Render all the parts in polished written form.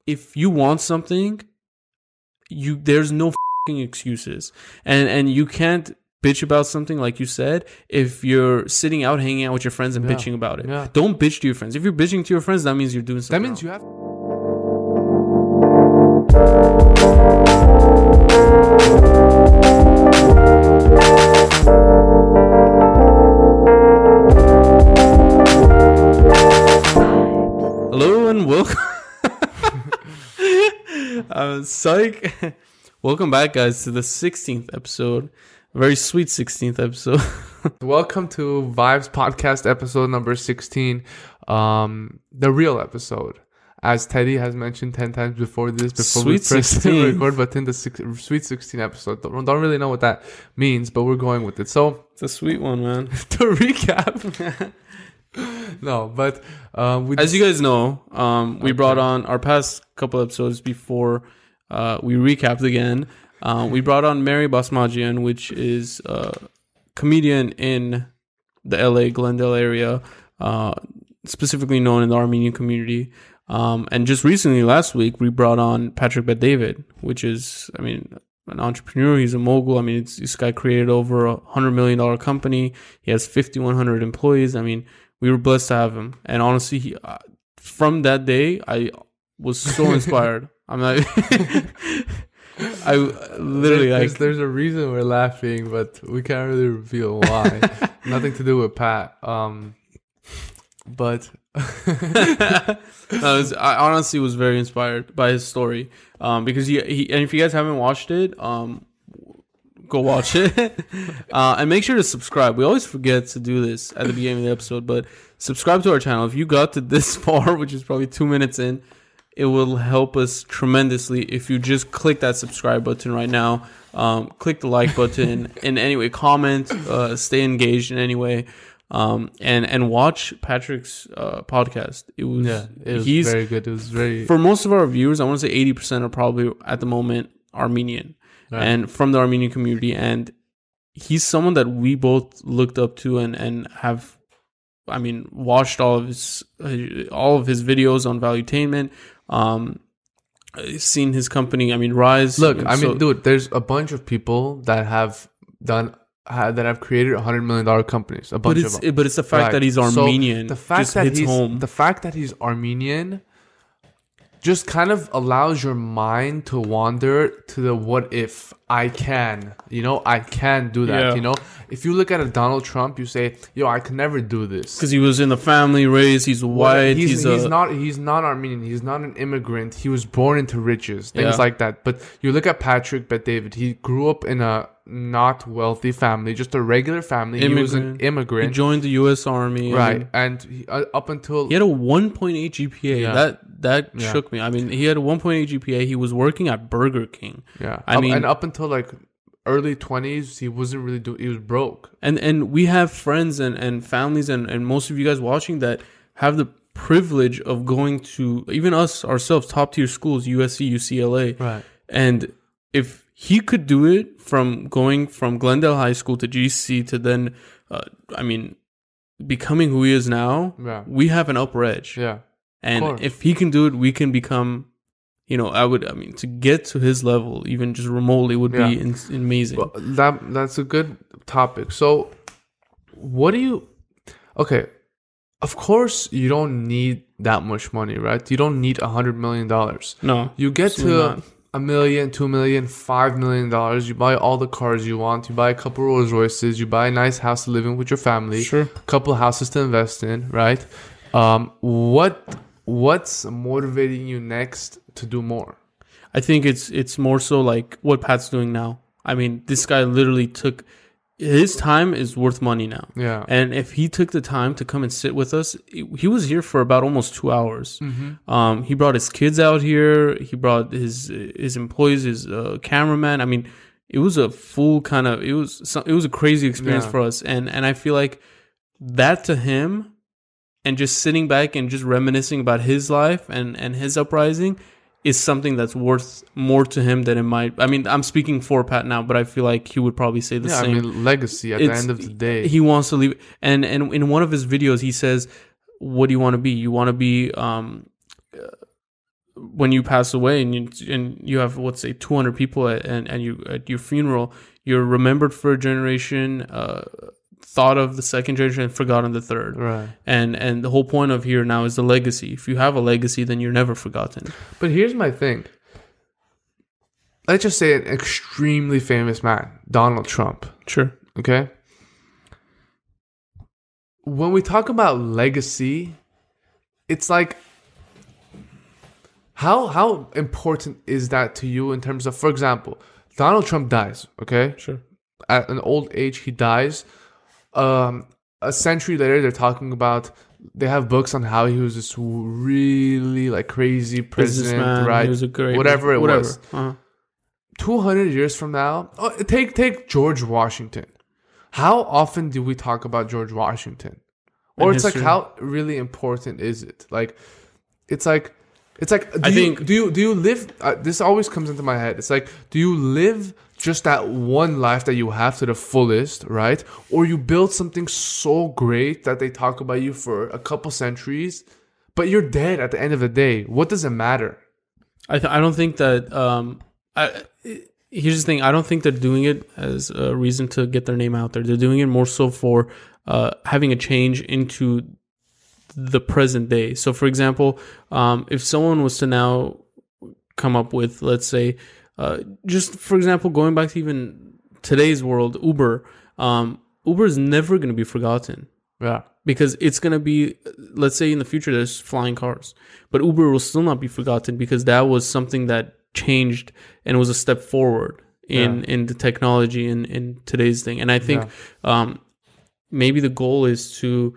if you want something, there's no fucking excuses, and you can't bitch about something, like you said, if you're sitting out hanging out with your friends and bitching about it. Don't bitch to your friends. If you're bitching to your friends, that means you're doing something wrong. You have Hello and welcome. Psych. Welcome back, guys, to the 16th episode. A very sweet 16th episode. Welcome to Vibes Podcast episode number 16. The real episode. As Teddy has mentioned 10 times before we Sweet press 16. record, but in the Sweet 16 episode. Don't really know what that means, but we're going with it. So, It's a sweet one, man. to recap. No, but As you guys know, we brought on our past couple episodes before we recapped again. We brought on Mary Basmajian, which is a comedian in the LA, Glendale area, specifically known in the Armenian community. And just recently, last week, we brought on Patrick Bet-David, which is, an entrepreneur. He's a mogul. This guy created over $100 million company. He has 5,100 employees. We were blessed to have him. And honestly, from that day, I was so inspired. I'm like, I literally there's a reason we're laughing, but we can't really reveal why. Nothing to do with Pat. But I honestly was very inspired by his story. Because he and if you guys haven't watched it, go watch it. And make sure to subscribe. We always forget to do this at the beginning of the episode, but subscribe to our channel. If you got to this far, which is probably 2 minutes in, it will help us tremendously if you just click that subscribe button right now. Click the like button in any way, comment, stay engaged in any way. And watch Patrick's podcast. It was very good. It was very, for most of our viewers, I want to say 80% are probably at the moment Armenian. Right. And from the Armenian community, and he's someone that we both looked up to and have, watched all of his videos on Valuetainment, seen his company, rise. Look, dude, there's a bunch of people that have created $100 million companies. A bunch of them. But it's the fact that he's Armenian. So the fact that he's Armenian just kind of allows your mind to wander to the what if I can do that. Yeah. If you look at a Donald Trump, you say, I can never do this because he was in the family raised. He's white. He's not Armenian. He's not an immigrant. He was born into riches, things like that. But you look at Patrick Bet-David. He grew up in a not wealthy family, just a regular family. He was an immigrant. He joined the U.S. Army, right? And he, up until he had a 1.8 GPA. Yeah. That shook me. He had a 1.8 GPA. He was working at Burger King. Yeah, and up until like early 20s, he wasn't really doing. He was broke. And we have friends and families and most of you guys watching that have the privilege of going to, even us ourselves, top tier schools, USC, UCLA, right? And if he could do it from going from Glendale High School to GC to then, becoming who he is now, we have an upper edge. Yeah. And if he can do it, we can become, to get to his level, even just remotely, would be amazing. Well, that's a good topic. So, okay, of course, you don't need that much money, right? You don't need $100 million. No. You get to $1 million, $2 million, $5 million. You buy all the cars you want. You buy a couple Rolls Royces. You buy a nice house to live in with your family. Sure. A couple of houses to invest in, right? What's motivating you next to do more? I think it's more so like what Pat's doing now. This guy literally took his time is worth money now. Yeah. And if he took the time to come and sit with us, he was here for about almost 2 hours. Mm-hmm. He brought his kids out here. He brought his employees, his cameraman. It was a full kind of, it was a crazy experience for us. And I feel like that to him, and just sitting back and just reminiscing about his life and his uprising is something that's worth more to him than it might. I'm speaking for Pat now, but I feel like he would probably say the same. Legacy at the end of the day. He wants to leave. And in one of his videos, he says, what do you want to be? You want to be when you pass away and you have, let's say, 200 people and you at your funeral, you're remembered for a generation, thought of the second generation, and forgotten the third. Right. And the whole point of here now is the legacy. If you have a legacy, then you're never forgotten. But here's my thing. Let's just say an extremely famous man, Donald Trump. Sure. Okay? When we talk about legacy, it's like, how important is that to you in terms of, for example, Donald Trump dies, okay? Sure. At an old age, he dies. A century later, they're talking about, they have books on how he was this really like crazy president, right? He was a great whatever it was. Uh-huh. 200 years from now, take George Washington. How often do we talk about George Washington? Or it's history. like, how really important is it? Like, it's like, do you live? This always comes into my head. It's like, do you live just that one life that you have to the fullest, right? Or you build something so great that they talk about you for a couple centuries, but you're dead at the end of the day. What does it matter? I don't think that. Here's the thing. I don't think they're doing it as a reason to get their name out there. They're doing it more so for having a change into the present day. So, for example, if someone was to now come up with, let's say, just for example, going back to even today's world, Uber is never going to be forgotten. Yeah. Because it's going to be, let's say in the future, there's flying cars, but Uber will still not be forgotten because that was something that changed and was a step forward in the technology in today's thing. And I think maybe the goal is to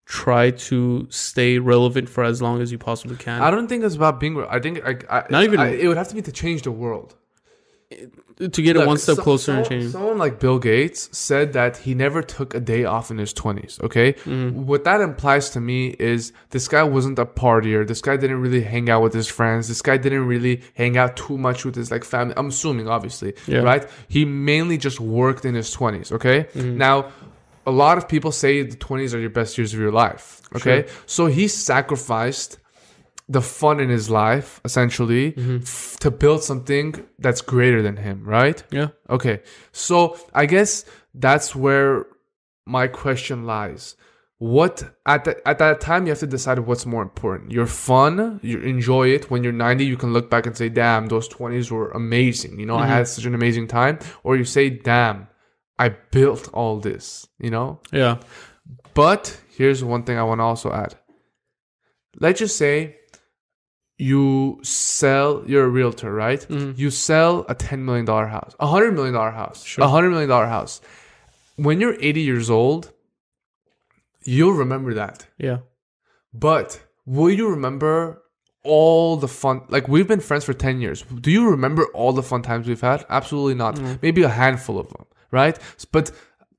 try to stay relevant for as long as you possibly can. I don't think it's about being. I think it would have to be to change the world. To get it one step closer and change. Someone like Bill Gates said that he never took a day off in his 20s, okay? Mm-hmm. What that implies to me is this guy wasn't a partier. This guy didn't really hang out with his friends. This guy didn't really hang out too much with his like family. I'm assuming, obviously, right? He mainly just worked in his 20s, okay? Mm-hmm. Now, a lot of people say the 20s are your best years of your life, okay? Sure. So he sacrificed the fun in his life, essentially, to build something that's greater than him, right? Yeah. Okay. So I guess that's where my question lies. What at that time you have to decide what's more important. Your fun, you enjoy it. When you're 90, you can look back and say, "Damn, those 20s were amazing. You know, I had such an amazing time." Or you say, "Damn, I built all this." You know? Yeah. But here's one thing I want to also add. Let's just say you're a realtor, right? Mm-hmm. You sell a $10 million house, a $100 million house, sure. a $100 million house. When you're 80 years old, you'll remember that. Yeah. But will you remember all the fun? Like, we've been friends for 10 years. Do you remember all the fun times we've had? Absolutely not. Mm-hmm. Maybe a handful of them, right? But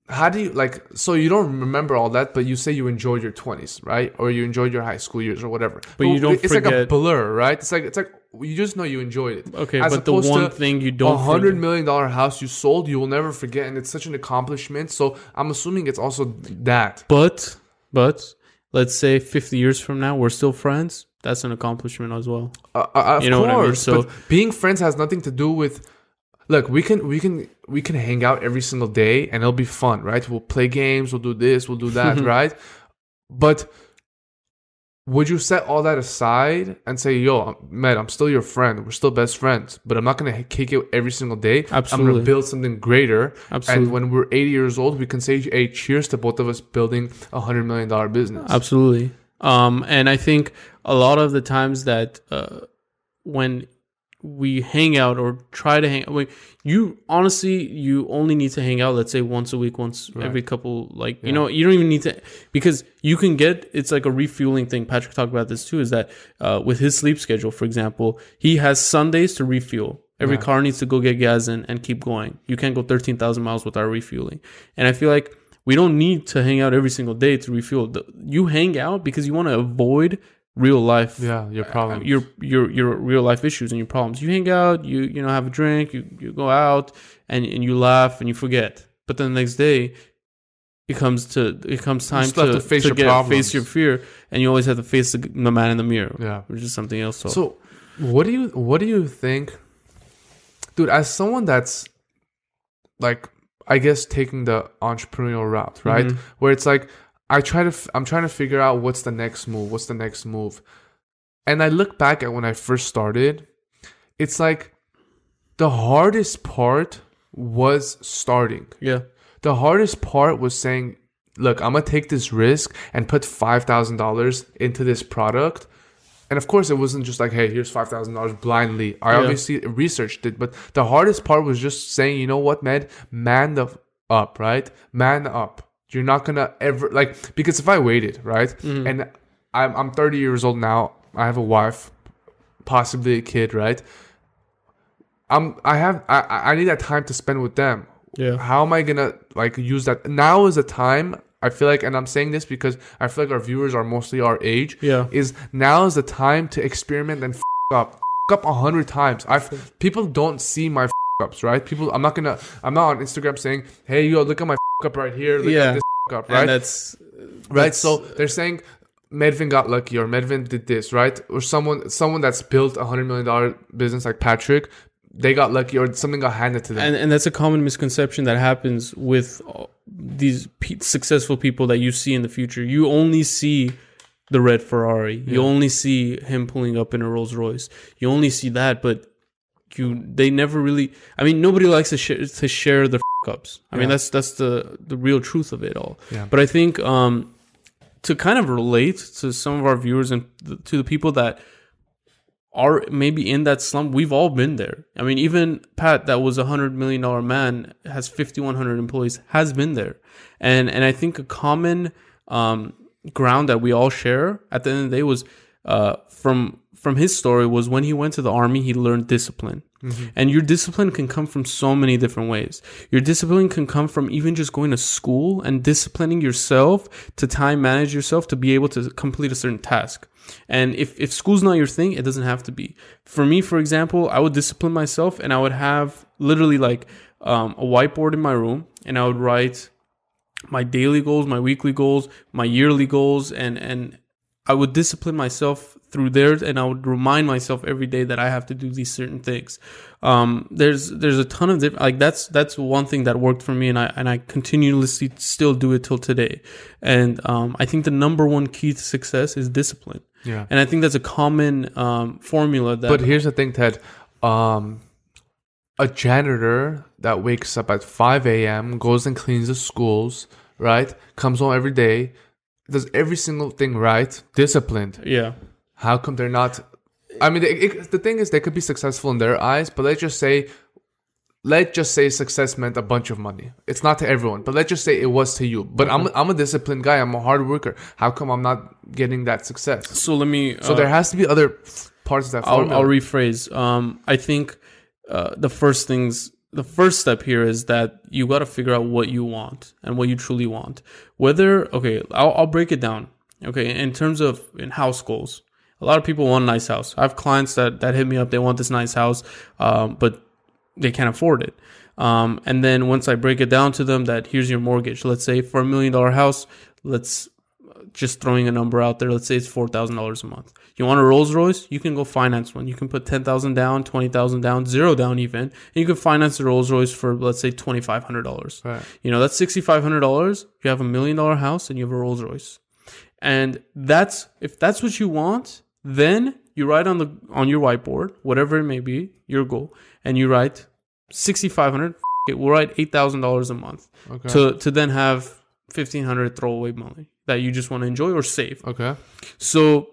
how do you, so you don't remember all that, but you say you enjoyed your 20s, right? Or you enjoyed your high school years or whatever. But you don't It's forget. like a blur, right? It's like you just know you enjoyed it. Okay, but the one thing you don't $100 million house you sold, you will never forget, and it's such an accomplishment. So I'm assuming it's also that. But let's say 50 years from now, we're still friends. That's an accomplishment as well. Of you know course, what I mean? So but being friends has nothing to do with. Look, we can hang out every single day and it'll be fun, right? We'll play games, we'll do this, we'll do that, right? But would you set all that aside and say, "Yo, Med, I'm still your friend. We're still best friends, but I'm not gonna kick it every single day. Absolutely. I'm gonna build something greater." Absolutely. And when we're 80 years old, we can say, "Hey, cheers to both of us building a $100 million business." Absolutely. And I think a lot of the times that when we hang out or try to hang out, you only need to hang out, let's say once a week, every couple, you know, you don't even need to, because you can it's like a refueling thing. Patrick talked about this too, is that with his sleep schedule, for example, he has Sundays to refuel. Every car needs to go get gas and keep going. You can't go 13,000 miles without refueling. And I feel like we don't need to hang out every single day to refuel. You hang out because you want to avoid real life, your problems, your real life issues and your problems. You hang out, you know, have a drink, you go out and you laugh and you forget. But then the next day, it comes time to face your fear, and you always have to face the man in the mirror, which is something else. So What do you think, dude? As someone that's like, I guess taking the entrepreneurial route, right? Mhm. Where it's like I'm trying to figure out what's the next move. And I look back at when I first started, it's like the hardest part was starting. Yeah. The hardest part was saying, look, I'm going to take this risk and put $5,000 into this product. And of course, it wasn't just like, hey, here's $5,000 blindly. I obviously researched it. But the hardest part was just saying, you know what, man up, right? Man up. You're not going to ever, like, because if I waited, right? And I'm 30 years old now. I have a wife, possibly a kid, right? I need that time to spend with them. Yeah. How am I gonna like use that? Now is the time. I feel like, and I'm saying this because I feel like our viewers are mostly our age. Yeah. Is now is the time to experiment and up 100 times. People don't see my ups, right? I'm not on Instagram saying, hey, yo, look at my up right here. Look at this up, right? And that's right. So they're saying Medvin got lucky, or Medvin did this, right? Or someone that's built $100 million business like Patrick, they got lucky, or something got handed to them. And that's a common misconception that happens with these successful people that you see in the future. You only see the red Ferrari. You only see him pulling up in a Rolls Royce. You only see that, but they never really. I mean, nobody likes to share the ups. I mean, that's the real truth of it all. Yeah. But I think to kind of relate to some of our viewers and to the people that are maybe in that slump, we've all been there. I mean, even Pat, that was $100 million man, has 5,100 employees, has been there. And I think a common ground that we all share at the end of the day was from his story was when he went to the army, he learned discipline. Mm-hmm. And your discipline can come from so many different ways. Your discipline can come from even just going to school and disciplining yourself to time manage yourself to be able to complete a certain task. And if school's not your thing, it doesn't have to be. For me, for example, I would discipline myself and I would have literally like a whiteboard in my room, and I would write my daily goals, my weekly goals, my yearly goals, and I would discipline myself through there, and I would remind myself every day that I have to do these certain things. There's a ton of different, like that's one thing that worked for me, and I continuously still do it till today. And I think the number one key to success is discipline. Yeah. And I think that's a common formula. But here's the thing, Ted. A janitor that wakes up at 5 a.m., goes and cleans the schools, right? Comes home every day, does every single thing right, disciplined. Yeah. How come they're not? I mean, the thing is, they could be successful in their eyes, but let's just say success meant a bunch of money. It's not to everyone, but let's just say it was to you. But I'm a disciplined guy. I'm a hard worker. How come I'm not getting that success? So let me. So there has to be other parts of that formula. I'll rephrase. I think the first step here is that you got to figure out what you want and what you truly want. I'll break it down. Okay, in terms of in house goals, a lot of people want a nice house. I have clients that hit me up. They want this nice house, but they can't afford it. And then once I break it down to them that here's your mortgage, let's say for $1 million house, let's just throwing a number out there. Let's say it's $4,000 a month. You want a Rolls Royce? You can go finance one. You can put $10,000 down, $20,000 down, $0 down even, and you can finance a Rolls Royce for, let's say, $2,500. Right. You know, that's $6,500. You have $1 million house and you have a Rolls Royce. And if that's what you want, then you write on your whiteboard, whatever it may be, your goal, and you write $6,500. We'll write $8,000 a month to then have $1,500 throwaway money that you just want to enjoy or save. Okay. So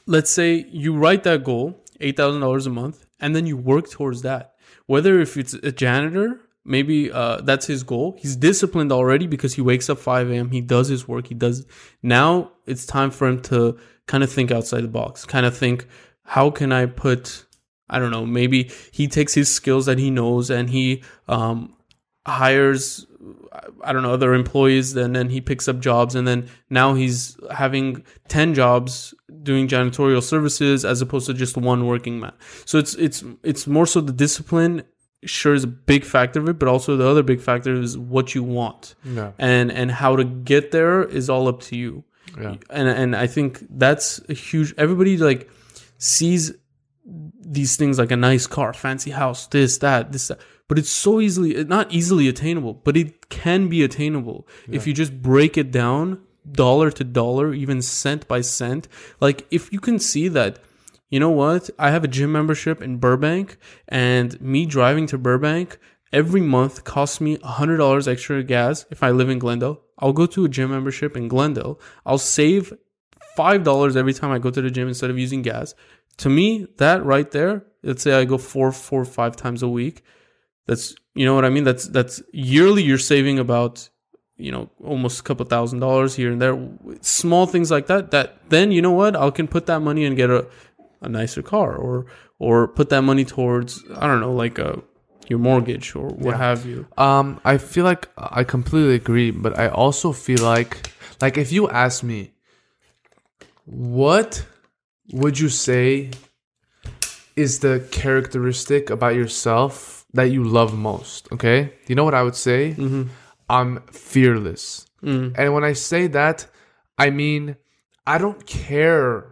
let's say you write that goal, $8,000 a month, and then you work towards that. Whether if it's a janitor, maybe that's his goal. He's disciplined already because he wakes up 5 a.m. He does his work. Now it's time for him to kind of think outside the box. Kind of think, how can I put, I don't know, maybe he takes his skills that he knows and he hires, I don't know, other employees, and then he picks up jobs, and then now he's having 10 jobs doing janitorial services as opposed to just one working man. So it's more so the discipline sure is a big factor of it, but also the other big factor is what you want. Yeah. And how to get there is all up to you. Yeah. And I think that's a huge, everybody like sees these things like a nice car, fancy house, this, that. But it's so not easily attainable, but it can be attainable if you just break it down dollar to dollar, even cent by cent. Like if you can see that, you know what, I have a gym membership in Burbank, and me driving to Burbank every month costs me $100 extra gas. If I live in Glendale, I'll go to a gym membership in Glendale. I'll save $5 every time I go to the gym instead of using gas. To me, that right there, let's say I go four or five times a week. That's, you know what I mean? That's yearly. You're saving about, almost a couple $1,000s here and there. Small things like that. That then, you know what? I can put that money and get a nicer car, or put that money towards, I don't know, like your mortgage or what have you. I feel like I completely agree, but I also feel like if you ask me, what would you say is the characteristic about yourself that you love most? Okay, you know what I would say? I'm fearless. And when I say that, I mean I don't care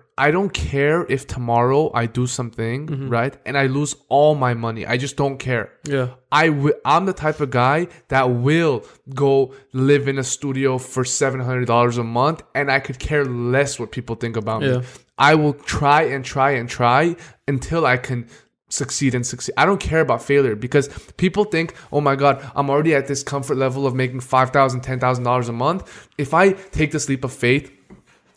if tomorrow I do something, right, and I lose all my money. I just don't care. Yeah. I'm the type of guy that will go live in a studio for $700 a month, and I could care less what people think about me. I will try until I can succeed. I don't care about failure, because people think, oh my God, I'm already at this comfort level of making $5,000, $10,000 a month. If I take this leap of faith,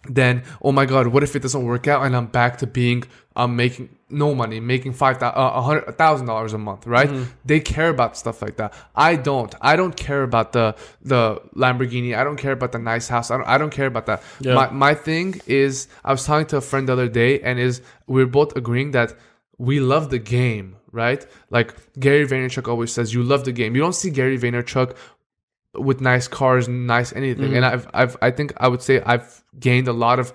then, oh my God, what if it doesn't work out and I'm back to being making no money, making $1,000 a month, right? They care about stuff like that. I don't care about the Lamborghini. I don't care about the nice house. I don't care about that. My thing is, I was talking to a friend the other day, and we're both agreeing that we love the game, right? Like Gary Vaynerchuk always says, you love the game. You don't see Gary Vaynerchuk with nice cars, nice anything. And I think I would say I've gained a lot of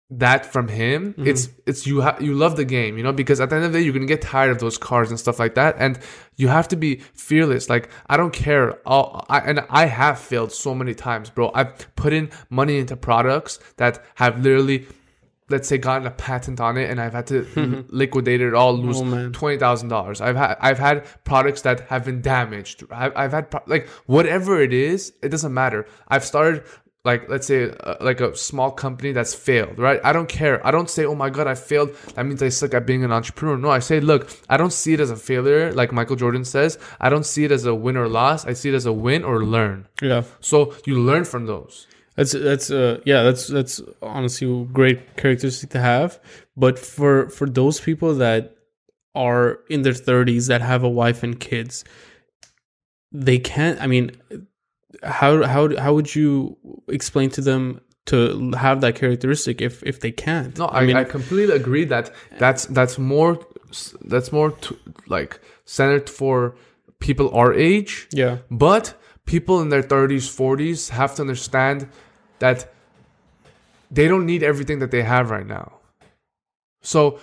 that from him. It's you love the game, because at the end of the day, you're gonna get tired of those cars and stuff like that, and you have to be fearless. Like, I don't care. I have failed so many times, bro. I've put in money into products that have literally, let's say, gotten a patent on it, and I've had to liquidate it all, lose $20,000. I've had products that have been damaged. I've had like whatever it is, it doesn't matter. I've started, like, let's say like a small company that's failed, right? I don't care. I don't say, oh my God, I failed, that means I suck at being an entrepreneur. No, I say, look, I don't see it as a failure, like Michael Jordan says. I don't see it as a win or loss. I see it as a win or learn. Yeah. So you learn from those. That's honestly a great characteristic to have. But for those people that are in their 30s that have a wife and kids, they can't. I mean, how would you explain to them to have that characteristic if they can't? No, I completely agree that that's more like centered for people our age. Yeah. But people in their 30s, 40s have to understand that they don't need everything that they have right now. So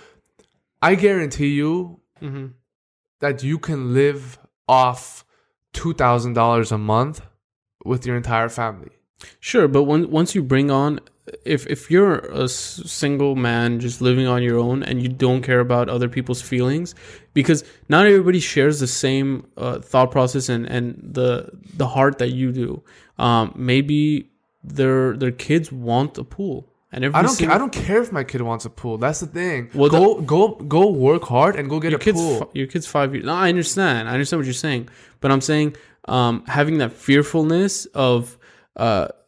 I guarantee you that you can live off $2,000 a month with your entire family. Sure, but once you bring on, if you're a single man just living on your own and you don't care about other people's feelings, because not everybody shares the same thought process and the heart that you do. Maybe their kids want a pool. And I don't care if my kid wants a pool. That's the thing. Well, go work hard and go get a pool. Your kid's 5 years. No, I understand what you're saying, but I'm saying having that fearfulness of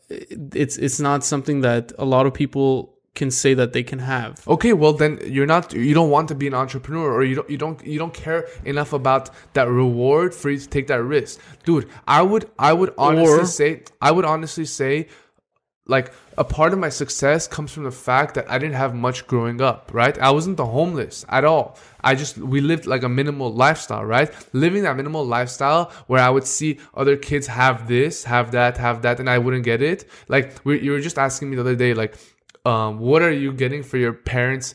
it's not something that a lot of people can say that they can have. Okay, well then you don't want to be an entrepreneur, or you don't care enough about that reward for you to take that risk, dude. I would honestly say, like, a part of my success comes from the fact that I didn't have much growing up, right? I wasn't the homeless at all. We lived like a minimal lifestyle, right? Living that minimal lifestyle where I would see other kids have this, have that, and I wouldn't get it. Like, you were just asking me the other day, like, what are you getting for your parents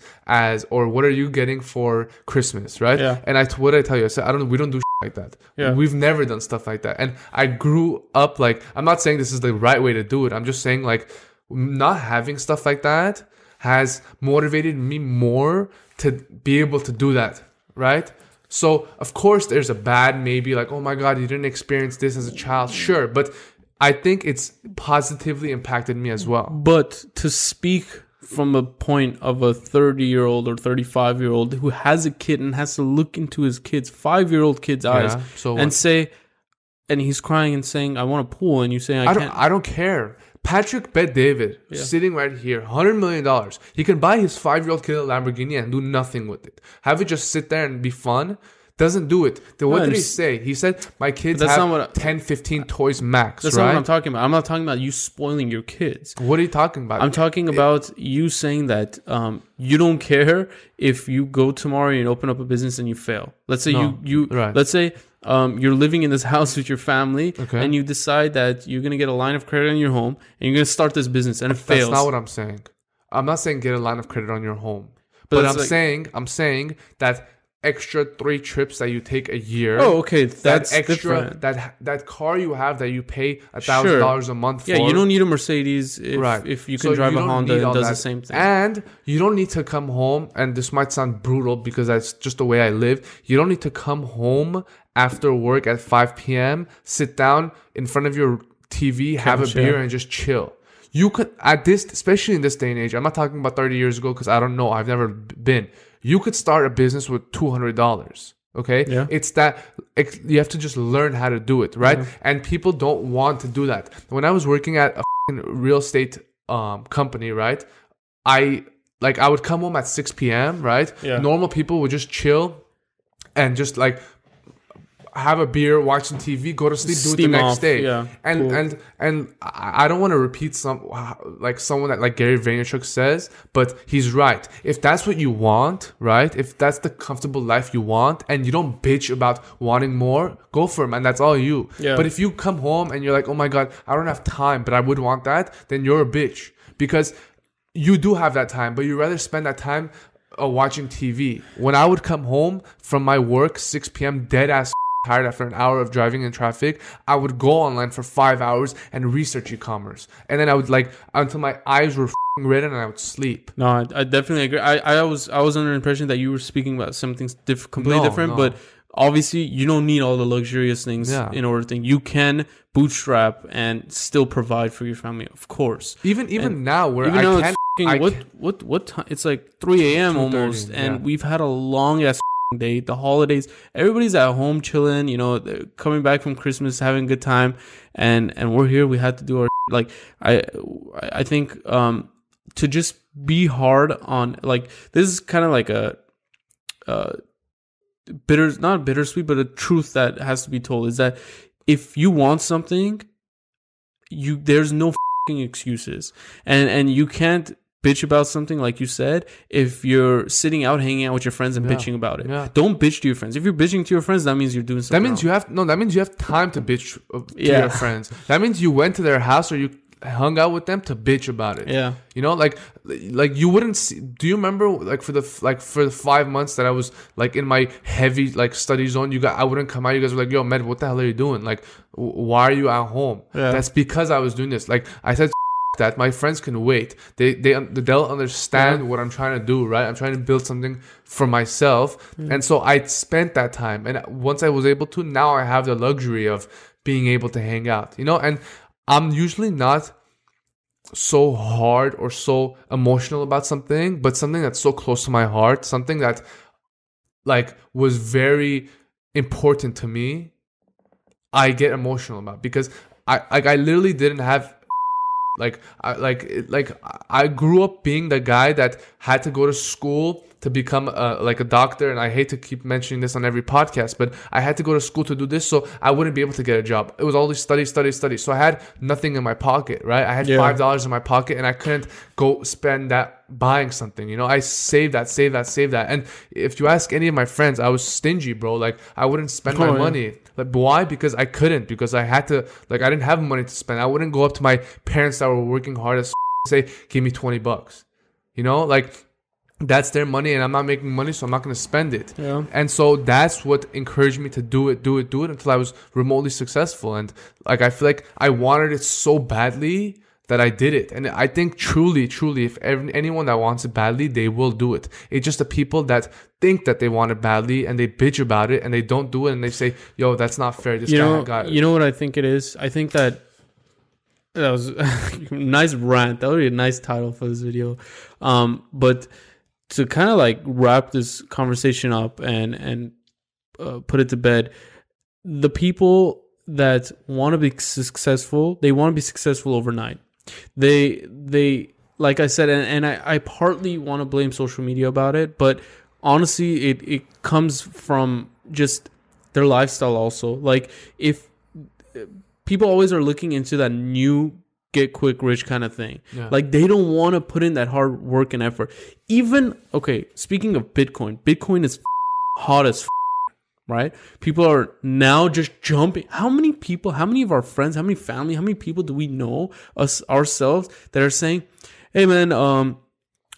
or what are you getting for Christmas, right? Yeah. And what did I tell you? I said, we don't do like that. Yeah. We've never done stuff like that. And I grew up, like, I'm not saying this is the right way to do it. I'm just saying, like, not having stuff like that has motivated me more to be able to do that, right? So, of course, there's a bad maybe like, oh my God, you didn't experience this as a child. Sure, but I think it's positively impacted me as well. But to speak from a point of a 30-year-old or 35-year-old who has a kid and has to look into his 5-year-old kid's eyes and say, and he's crying and saying, I want a pool, and you say, I don't care. Patrick Bet David, sitting right here, $100 million. He can buy his 5-year-old kid a Lamborghini and do nothing with it. Have it just sit there and be fun. Doesn't do it. Then what did he say? He said, my kids have 10, 15 toys max, That's not what I'm talking about. I'm not talking about you spoiling your kids. What are you talking about? I'm talking about you saying that you don't care if you go tomorrow and open up a business and you fail. Let's say let's say you're living in this house with your family and you decide that you're going to get a line of credit on your home and you're going to start this business and it fails. That's not what I'm saying. I'm not saying get a line of credit on your home. But I'm saying that extra 3 trips that you take a year. Oh, okay. That's extra different. that car you have that you pay $1,000 a month for. Yeah, you don't need a Mercedes if you can drive a Honda and does the same thing. And you don't need to come home, and this might sound brutal because that's just the way I live. You don't need to come home after work at 5 p.m., sit down in front of your TV, have a beer, and just chill. You could, especially in this day and age, I'm not talking about 30 years ago because I don't know. I've never been. You could start a business with $200. Okay. Yeah. It's that you have to just learn how to do it. Right. Mm-hmm. And people don't want to do that. When I was working at a real estate company, right, I would come home at 6 p.m. Right. Yeah. Normal people would just chill and just like have a beer, watch some TV, go to sleep, do it the next day. Yeah, and I don't want to repeat someone that like Gary Vaynerchuk says, but he's right. If that's what you want, right? If that's the comfortable life you want, and you don't bitch about wanting more, go for it, man. That's all you. Yeah. But if you come home and you're like, oh my God, I don't have time, but I would want that, then you're a bitch because you do have that time, but you rather spend that time watching TV. When I would come home from my work, 6 p.m., dead ass tired after an hour of driving in traffic, I would go online for 5 hours and research e-commerce, and then I would until my eyes were red and I would sleep. No, I definitely agree. I was under the impression that you were speaking about something completely different, but obviously you don't need all the luxurious things in order to think. You can bootstrap and still provide for your family, of course. Even now, where I can't. What time? It's like 3 a.m. almost, and we've had a long ass day, the holidays, everybody's at home chilling, they're coming back from Christmas, having a good time, and we're here. We had to do our I think to just be hard on this is kind of like a not bittersweet, but a truth that has to be told is that if you want something, there's no excuses, and you can't bitch about something, like you said, if you're sitting out hanging out with your friends and bitching about it. Don't bitch to your friends. If you're bitching to your friends, that means you're doing something wrong. That means you have time to bitch to your friends. That means you went to their house or you hung out with them to bitch about it. Yeah. Like you wouldn't see. Do you remember for the 5 months that I was in my heavy study zone, I wouldn't come out, you guys were like, yo, Med, what the hell are you doing? Why are you at home? That's because I was doing this. I said that my friends can wait. They'll understand what I'm trying to do, right? I'm trying to build something for myself. And so I spent that time. And once I was able to, now I have the luxury of being able to hang out, and I'm usually not so hard or so emotional about something, but something that's so close to my heart, something that was very important to me, I get emotional about, because I literally didn't have I grew up being the guy that had to go to school to become a doctor, and I hate to keep mentioning this on every podcast, but I had to go to school to do this so I wouldn't be able to get a job. It was always study. So I had nothing in my pocket, right? I had $5 in my pocket, and I couldn't go spend that buying something. I saved that. And if you ask any of my friends, I was stingy, bro. I wouldn't spend my money. Why? Because I couldn't. Because I had to. I didn't have money to spend. I wouldn't go up to my parents that were working hard as say, give me $20. That's their money, and I'm not making money, so I'm not going to spend it. Yeah. And so that's what encouraged me to do it until I was remotely successful. And I feel like I wanted it so badly that I did it. And I think truly, if anyone that wants it badly, they will do it. It's just the people that think that they want it badly and they bitch about it and they don't do it and they say, yo, that's not fair. This guy got it. You know what I think it is? I think that was a nice rant. That would be a nice title for this video. But to kind of like wrap this conversation up and put it to bed, the people that want to be successful, they want to be successful overnight. They like I said, and I partly want to blame social media about it, but honestly, it comes from just their lifestyle also. Like, if people always are looking into that new get quick rich kind of thing. Yeah. Like, they don't want to put in that hard work and effort. Even, okay, speaking of Bitcoin is hot as right? People are now just jumping. How many of our friends, how many family, how many people do we know ourselves that are saying, hey man, I'm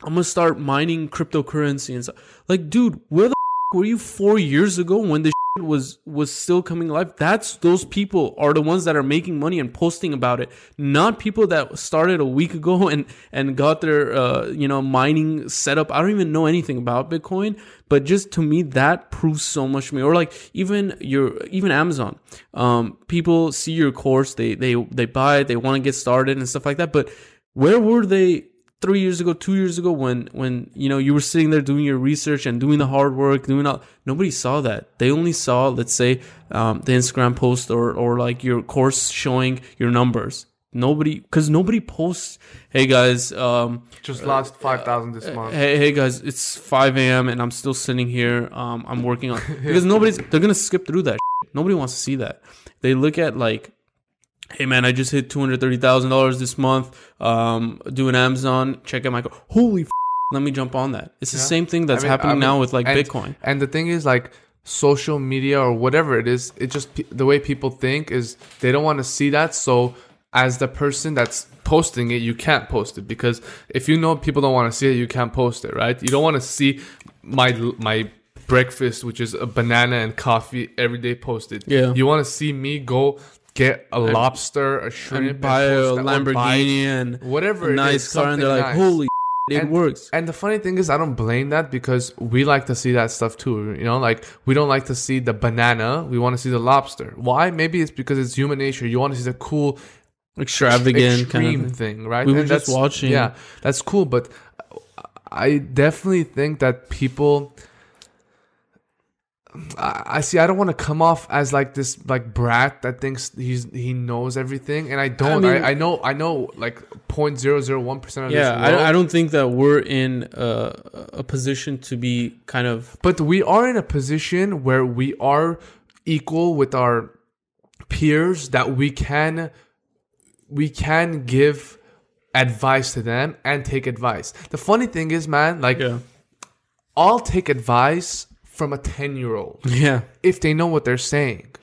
gonna start mining cryptocurrency and stuff. Like, dude, where the were you 4 years ago when this was still coming alive? Those people are the ones that are making money and posting about it, not people that started a week ago and got their mining set up. I don't even know anything about Bitcoin, but just to me that proves so much to me. Or like even Amazon, people see your course, they buy it, they want to get started and stuff like that. But where were they 3 years ago, 2 years ago, when you were sitting there doing your research and doing the hard work, nobody saw that. They only saw, let's say, the Instagram post or like your course showing your numbers. Nobody posts, hey guys, just lost 5,000 this month. Hey guys, it's 5 a.m. and I'm still sitting here. I'm working on, because they're gonna skip through that. Nobody wants to see that. They look at like, hey man, I just hit $230,000 this month. Doing Amazon, check out my holy let me jump on that. It's the same thing that's happening now with like Bitcoin. And the thing is, like, social media or whatever it is, it just the way people think is they don't want to see that. So as the person that's posting it, you can't post it, because if you know people don't want to see it, you can't post it, right? You don't want to see my breakfast, which is a banana and coffee, every day posted. Yeah. You want to see me go get a lobster, a shrimp, and buy a Lamborghini and whatever, a nice car, and they're like, holy it works. And the funny thing is, I don't blame that, because we like to see that stuff too. Like, we don't like to see the banana, we want to see the lobster. Why? Maybe it's because it's human nature. You want to see the cool, extravagant extreme kind of thing, right? We were just watching. Yeah, that's cool, but I definitely think that people, I don't want to come off as like this like brat that thinks he knows everything, and I don't. I know like 0.001% of this world. I don't think that we're in a position to be kind of. But we are in a position where we are equal with our peers, that we can give advice to them and take advice. The funny thing is, man, like, I'll take advice from a 10-year-old. Yeah. If they know what they're saying.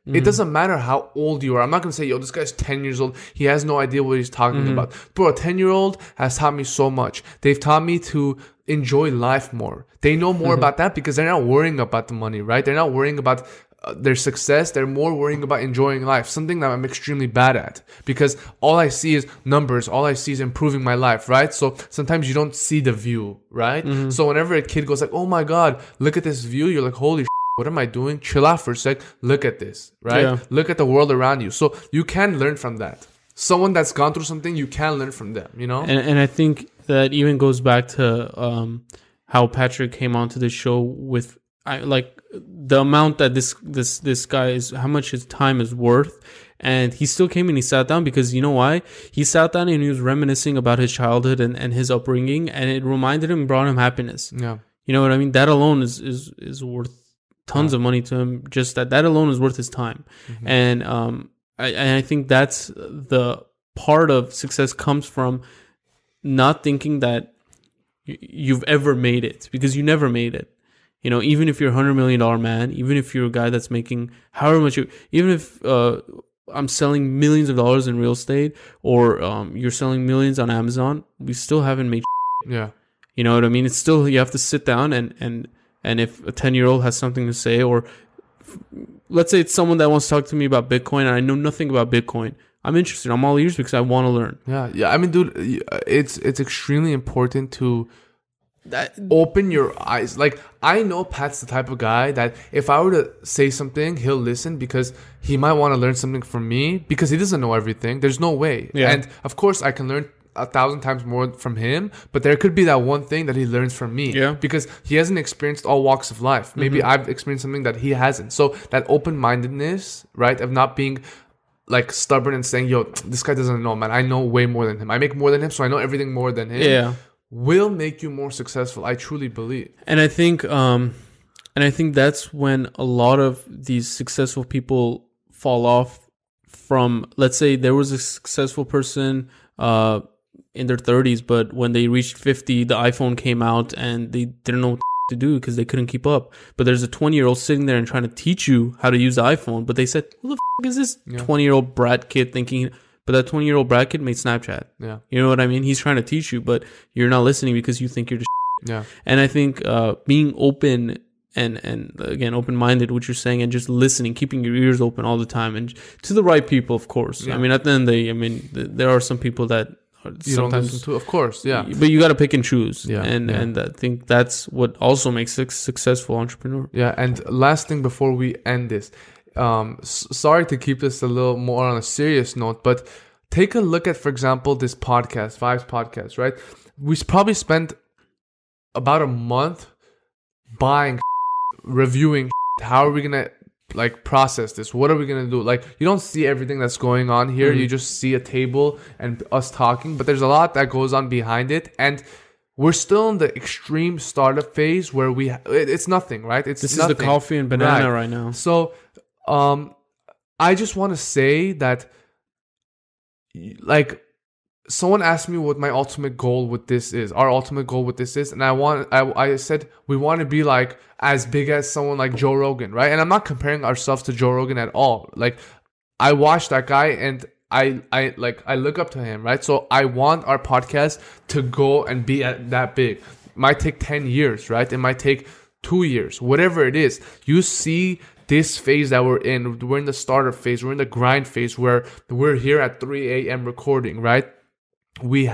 Mm-hmm. It doesn't matter how old you are. I'm not going to say, yo, this guy's 10 years old. He has no idea what he's talking about. Bro, a 10-year-old has taught me so much. They've taught me to enjoy life more. They know more about that, because they're not worrying about the money, right? They're not worrying about their success. They're more worrying about enjoying life, something that I'm extremely bad at, because all I see is numbers, all I see is improving my life, right? So sometimes you don't see the view, right? So whenever a kid goes like, oh my god, look at this view, you're like, holy shit, what am I doing? Chill out for a sec, look at this, right? Look at the world around you. So you can learn from that. Someone that's gone through something, you can learn from them, and I think that even goes back to how Patrick came onto the show with the amount that this guy is, how much his time is worth. And he still came and he sat down, because you know why? He sat down and he was reminiscing about his childhood and his upbringing, and it reminded him, brought him happiness. Yeah. You know what I mean? That alone is worth tons of money to him. Just that alone is worth his time. And I think that's the part of success comes from not thinking that you've ever made it, because you never made it. Even if you're $100 million man, even if you're a guy that's making however much, even if I'm selling millions of dollars in real estate, or you're selling millions on Amazon, we still haven't made. Yeah. You know what I mean? It's still, you have to sit down and if a 10-year-old has something to say, or let's say it's someone that wants to talk to me about Bitcoin and I know nothing about Bitcoin, I'm interested. I'm all ears because I want to learn. Yeah. I mean, dude, it's extremely important to open your eyes. Like, I know Pat's the type of guy that if I were to say something, he'll listen because he might want to learn something from me because he doesn't know everything. There's no way. Yeah. And of course, I can learn 1,000 times more from him, but there could be that one thing that he learns from me. Yeah. Because he hasn't experienced all walks of life. Maybe I've experienced something that he hasn't. So that open-mindedness, right, of not being like stubborn and saying, yo, this guy doesn't know, man. I know way more than him. I make more than him, so I know everything more than him. Yeah. Will make you more successful. I truly believe. And I think that's when a lot of these successful people fall off from. Let's say there was a successful person in their 30s, but when they reached 50, the iPhone came out and they didn't know what to do because they couldn't keep up. But there's a 20-year-old sitting there and trying to teach you how to use the iPhone. But they said, who the is this 20-year-old brat kid thinking? But that 20-year-old brat kid made Snapchat. Yeah. You know what I mean? He's trying to teach you, but you're not listening because you think you're just Yeah. And I think being open and again, open-minded, what you're saying, and just listening, keeping your ears open all the time, and to the right people, of course. Yeah. I mean, at the end of the day, I mean, there are some people that you don't listen to, of course, yeah. But you got to pick and choose. Yeah. And I think that's what also makes a successful entrepreneur. Yeah. And last thing before we end this, sorry to keep this a little more on a serious note, but take a look at, for example, this podcast, Vibes Podcast, right? We probably spent about a month buying, reviewing. How are we gonna like process this? What are we gonna do? Like, you don't see everything that's going on here. You just see a table and us talking, but there's a lot that goes on behind it, and we're still in the extreme startup phase where it's nothing, right? This is the coffee and banana right now. So I just want to say that, like, someone asked me what my ultimate goal with this is, our ultimate goal with this is, and I said we want to be like as big as someone like Joe Rogan, right? And I'm not comparing ourselves to Joe Rogan at all. Like, I watch that guy and I look up to him, right? So I want our podcast to go and be at that big. It might take 10 years, right? It might take 2 years, whatever it is. You see this phase that we're in the startup phase, we're in the grind phase where we're here at 3 a.m. recording, right? We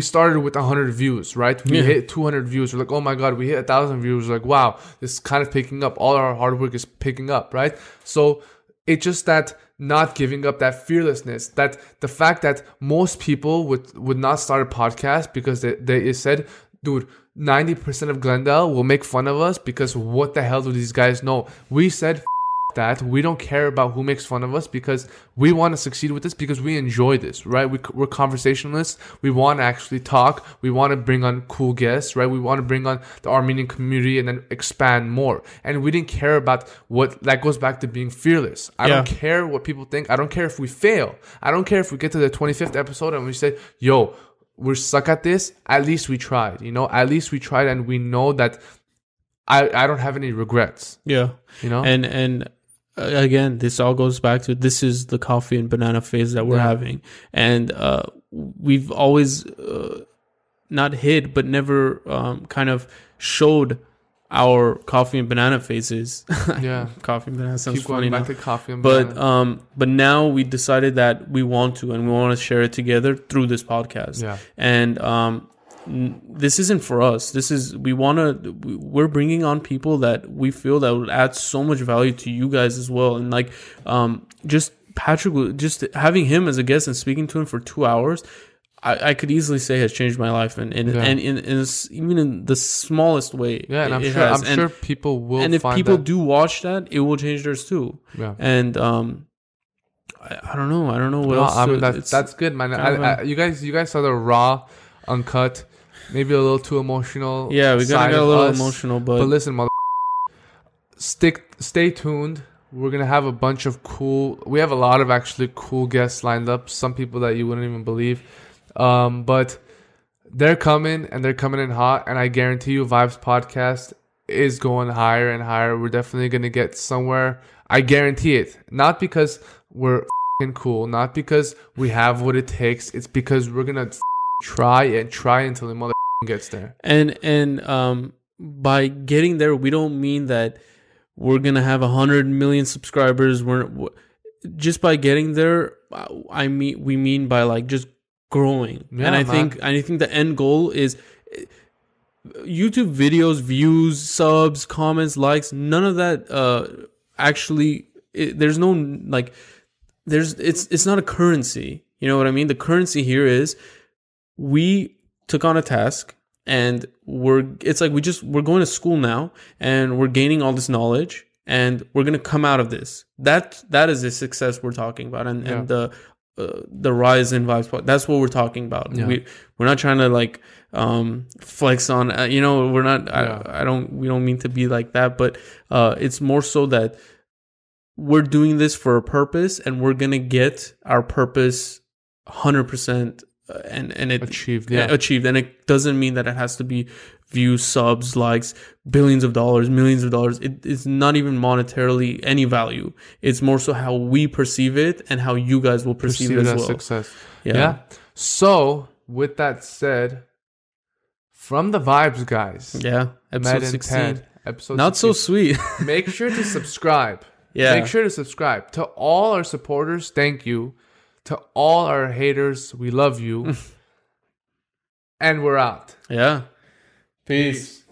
started with 100 views, right? We hit 200 views. We're like, oh my God, we hit 1,000 views. We're like, wow, this is kind of picking up. All our hard work is picking up, right? So it's just that not giving up, that fearlessness, that the fact that most people would not start a podcast because they said, dude, 90% of Glendale will make fun of us because what the hell do these guys know? We said that we don't care about who makes fun of us because we want to succeed with this because we enjoy this, right? We're conversationalists. We want to actually talk. We want to bring on cool guests, right? We want to bring on the Armenian community and then expand more. And we didn't care about what that goes back to being fearless. I don't care what people think. I don't care if we fail. I don't care if we get to the 25th episode and we say, yo, we're stuck at this. At least we tried, at least we tried, and we know that I don't have any regrets. Yeah. And again, this all goes back to, this is the coffee and banana phase that we're having. And we've always not hid, but never kind of showed our coffee and banana phases. Yeah. Coffee and banana sounds Keep funny going now. back to coffee and banana. But now we decided that we want to, and we want to share it together through this podcast. Yeah. And this isn't for us. We're bringing on people that we feel that would add so much value to you guys as well. And like, just Patrick, just having him as a guest and speaking to him for 2 hours, I could easily say has changed my life, and even in the smallest way. Yeah, and I'm sure people will. And if people do watch that, it will change theirs too. Yeah. And I don't know what else. I mean, that's good, man. You guys saw the raw, uncut, maybe a little too emotional. Yeah, we got a little emotional, but listen, stay tuned. We're gonna have a bunch of we have a lot of actually cool guests lined up. Some people that you wouldn't even believe. But they're coming, and they're coming in hot, and I guarantee you Vibes Podcast is going higher and higher. We're definitely going to get somewhere. I guarantee it. Not because we're cool, not because we have what it takes. It's because we're going to try until the mother gets there. And by getting there, we don't mean that we're going to have 100 million subscribers. just by getting there, we mean by like just growing. Yeah, and I man. think the end goal is YouTube videos, views, subs, comments, likes. None of that actually. There's no like. It's not a currency. You know what I mean? The currency here is we took on a task, and we're going to school now, and we're gaining all this knowledge, and we're gonna come out of this. That is the success we're talking about, and the rise in vibes. That's what we're talking about. Yeah. We're not trying to like flex on. We're not. We don't mean to be like that, but it's more so that we're doing this for a purpose, and we're gonna get our purpose 100%. And it Achieved, and it doesn't mean that it has to be views, subs, likes, billions of dollars, millions of dollars. It's not even monetarily any value. It's more so how we perceive it and how you guys will perceive it as well. Success. Yeah. So with that said, from the vibes, guys. Yeah. Episode Med 16. and Ted, episode Not 16. so sweet. Make sure to subscribe. Yeah. Make sure to subscribe. To all our supporters, thank you. To all our haters, we love you. And we're out. Yeah. Peace.